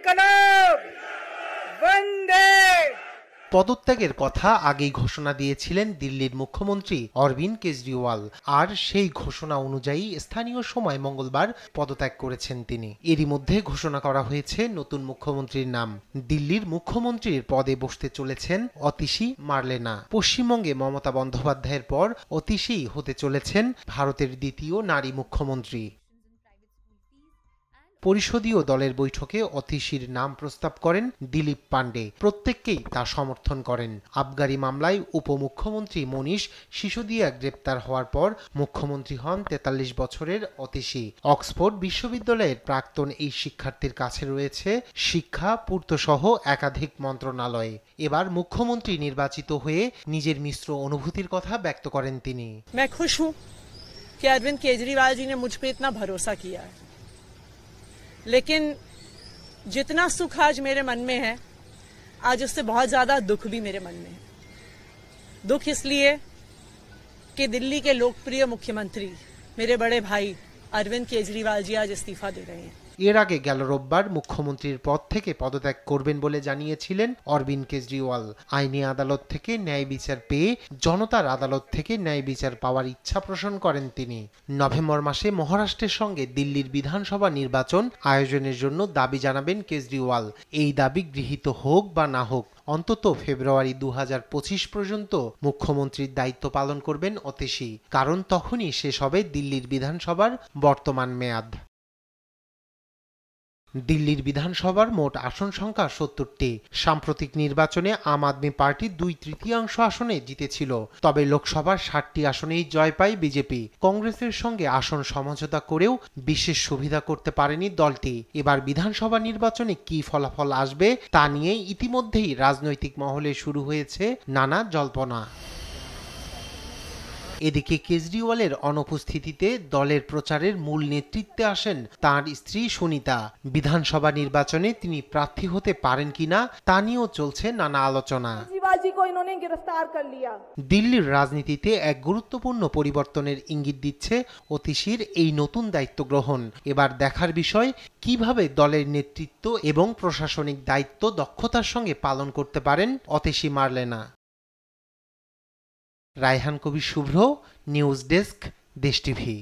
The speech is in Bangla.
इनकलाब वंदे। পদত্যাগের কথা আগেই ঘোষণা দিয়েছিলেন দিল্লির মুখ্যমন্ত্রী অরবিন্দ কেজরিওয়াল, আর সেই ঘোষণা অনুযায়ী স্থানীয় সময় মঙ্গলবার পদত্যাগ করেছেন তিনি। এরই মধ্যে ঘোষণা করা হয়েছে নতুন মুখ্যমন্ত্রীর নাম। দিল্লির মুখ্যমন্ত্রীর পদে বসতে চলেছেন অতিশী মার্লেনা। পশ্চিমবঙ্গে মমতা বন্দ্যোপাধ্যায়ের পর অতিশী হতে চলেছেন ভারতের দ্বিতীয় নারী মুখ্যমন্ত্রী। পরিষদীয় দলের বৈঠকে অতিশীর নাম প্রস্তাব করেন দিলীপ পাণ্ডে। প্রত্যেককেই তা সমর্থন করেন। আবগারি মামলায় উপমুখ্যমন্ত্রী মনীষ সিসোদিয়া গ্রেপ্তার হওয়ার পর মুখ্যমন্ত্রী হন ৪৩ বছরের অতিশী। অক্সফোর্ড বিশ্ববিদ্যালয়ের প্রাক্তন এই শিক্ষার্থীর কাছে রয়েছে শিক্ষা, পূর্তসহ একাধিক মন্ত্রণালয়ে। এবার মুখ্যমন্ত্রী নির্বাচিত হয়ে নিজের মিশ্র অনুভূতির কথা ব্যক্ত করেন তিনি। मैं खुश हूं कि अरविंद केजरीवाल जी ने मुझ पे इतना भरोसा किया है, लेकिन जितना सुख आज मेरे मन में है, आज उससे बहुत ज्यादा दुख भी मेरे मन में है। दुख इसलिए कि दिल्ली के लोकप्रिय मुख्यमंत्री मेरे बड़े भाई अरविंद केजरीवाल जी आज इस्तीफा दे रहे हैं। এর আগে গেল রোববার মুখ্যমন্ত্রীর পদ থেকে পদত্যাগ করবেন বলে জানিয়েছিলেন অরবিন্দ কেজরিওয়াল। আইনি আদালত থেকে ন্যায় বিচার পেয়ে জনতার আদালত থেকে ন্যায় বিচার পাওয়ার ইচ্ছা পোষণ করেন তিনি। নভেম্বর মাসে মহারাষ্ট্রের সঙ্গে দিল্লির বিধানসভা নির্বাচন আয়োজনের জন্য দাবি জানাবেন কেজরিওয়াল। এই দাবি গৃহীত হোক বা না হোক, অন্তত ফেব্রুয়ারি ২০২৫ পর্যন্ত মুখ্যমন্ত্রীর দায়িত্ব পালন করবেন অতিশী, কারণ তখনই শেষ হবে দিল্লির বিধানসভার বর্তমান মেয়াদ। দিল্লির বিধানসভার মোট আসন সংখ্যা ৭০টি। সাম্প্রতিক নির্বাচনে আম আদমি পার্টি ২/৩ আসনে জিতেছিল, তবে লোকসভার ৬০টি আসনেই জয় পায় বিজেপি। কংগ্রেসের সঙ্গে আসন সমঝোতা করেও বিশেষ সুবিধা করতে পারেনি দলটি। এবার বিধানসভা নির্বাচনে কি ফলাফল আসবে তা নিয়ে ইতিমধ্যেই রাজনৈতিক মহলে শুরু হয়েছে নানা জল্পনা। এদিকে কেজরিওয়ালের অনুপস্থিতিতে দলের প্রচারের মূল নেতৃত্বে আসেন তাঁর স্ত্রী সুনিতা। বিধানসভা নির্বাচনে তিনি প্রার্থী হতে পারেন কিনা তা নিয়েও চলছে নানা আলোচনা। দিল্লির রাজনীতিতে এক গুরুত্বপূর্ণ পরিবর্তনের ইঙ্গিত দিচ্ছে অতিশীর এই নতুন দায়িত্ব গ্রহণ। এবার দেখার বিষয় কিভাবে দলের নেতৃত্ব এবং প্রশাসনিক দায়িত্ব দক্ষতার সঙ্গে পালন করতে পারেন অতিশী মার্লেনা। রায়হান কবির শুভ্র, নিউজ ডেস্ক, দেশ টিভি।